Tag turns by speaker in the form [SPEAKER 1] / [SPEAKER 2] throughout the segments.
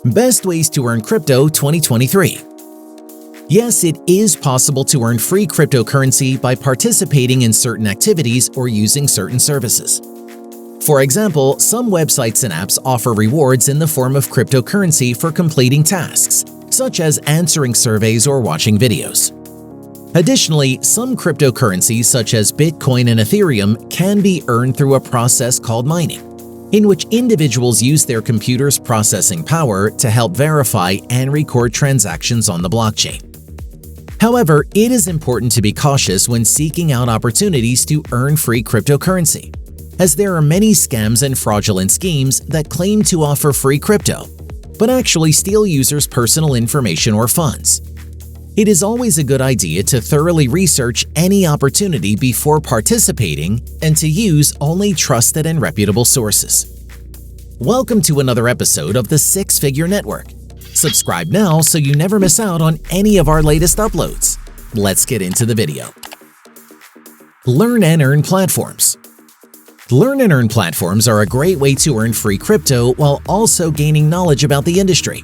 [SPEAKER 1] Best ways to earn crypto 2023. Yes, it is possible to earn free cryptocurrency by participating in certain activities or using certain services. For example, some websites and apps offer rewards in the form of cryptocurrency for completing tasks, such as answering surveys or watching videos. Additionally, some cryptocurrencies such as Bitcoin and Ethereum can be earned through a process called mining, in which individuals use their computer's processing power to help verify and record transactions on the blockchain. However, it is important to be cautious when seeking out opportunities to earn free cryptocurrency, as there are many scams and fraudulent schemes that claim to offer free crypto, but actually steal users' personal information or funds. It is always a good idea to thoroughly research any opportunity before participating and to use only trusted and reputable sources. Welcome to another episode of the Six Figure Network. Subscribe now so you never miss out on any of our latest uploads. Let's get into the video. Learn and earn platforms. Learn and earn platforms are a great way to earn free crypto while also gaining knowledge about the industry.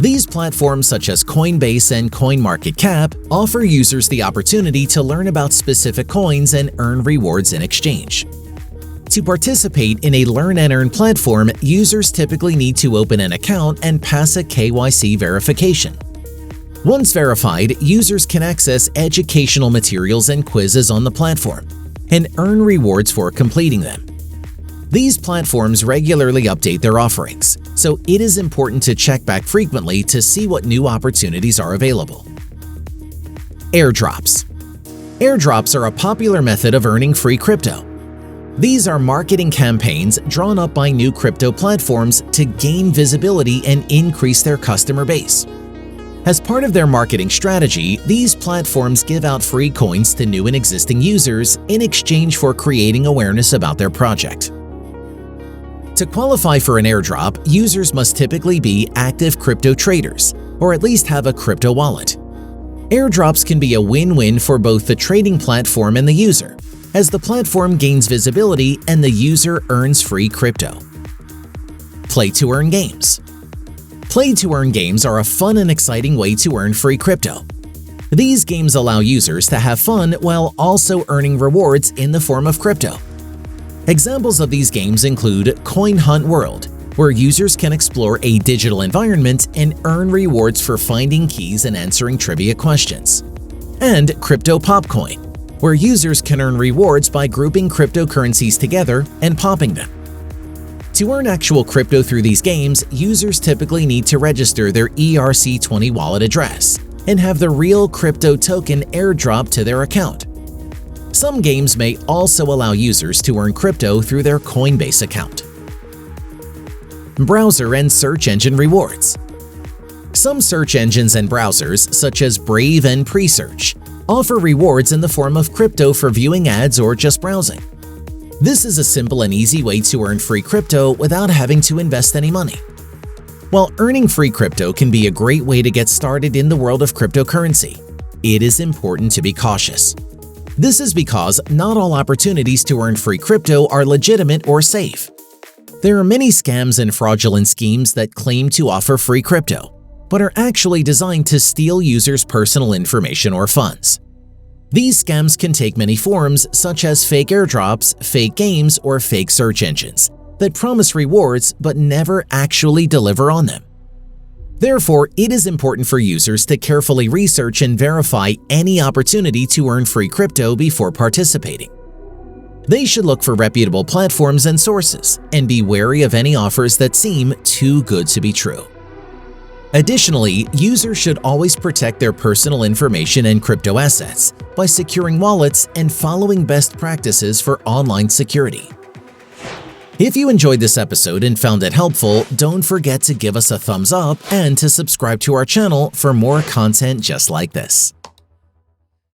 [SPEAKER 1] These platforms such as Coinbase and CoinMarketCap offer users the opportunity to learn about specific coins and earn rewards in exchange. To participate in a Learn and Earn platform, users typically need to open an account and pass a KYC verification. Once verified, users can access educational materials and quizzes on the platform and earn rewards for completing them. These platforms regularly update their offerings, so it is important to check back frequently to see what new opportunities are available. Airdrops. Airdrops are a popular method of earning free crypto. These are marketing campaigns drawn up by new crypto platforms to gain visibility and increase their customer base. As part of their marketing strategy, these platforms give out free coins to new and existing users in exchange for creating awareness about their project. To qualify for an airdrop, users must typically be active crypto traders, or at least have a crypto wallet. Airdrops can be a win-win for both the trading platform and the user, as the platform gains visibility and the user earns free crypto. Play-to-earn games. Play-to-earn games are a fun and exciting way to earn free crypto. These games allow users to have fun while also earning rewards in the form of crypto. Examples of these games include Coin Hunt World, where users can explore a digital environment and earn rewards for finding keys and answering trivia questions, and Crypto Popcoin, where users can earn rewards by grouping cryptocurrencies together and popping them. To earn actual crypto through these games, users typically need to register their ERC20 wallet address and have the real crypto token airdrop to their account. Some games may also allow users to earn crypto through their Coinbase account. Browser and search engine rewards. Some search engines and browsers, such as Brave and Presearch, offer rewards in the form of crypto for viewing ads or just browsing. This is a simple and easy way to earn free crypto without having to invest any money. While earning free crypto can be a great way to get started in the world of cryptocurrency, it is important to be cautious. This is because not all opportunities to earn free crypto are legitimate or safe. There are many scams and fraudulent schemes that claim to offer free crypto, but are actually designed to steal users' personal information or funds. These scams can take many forms, such as fake airdrops, fake games, or fake search engines that promise rewards but never actually deliver on them. Therefore, it is important for users to carefully research and verify any opportunity to earn free crypto before participating. They should look for reputable platforms and sources and be wary of any offers that seem too good to be true. Additionally, users should always protect their personal information and crypto assets by securing wallets and following best practices for online security. If you enjoyed this episode and found it helpful, don't forget to give us a thumbs up and to subscribe to our channel for more content just like this.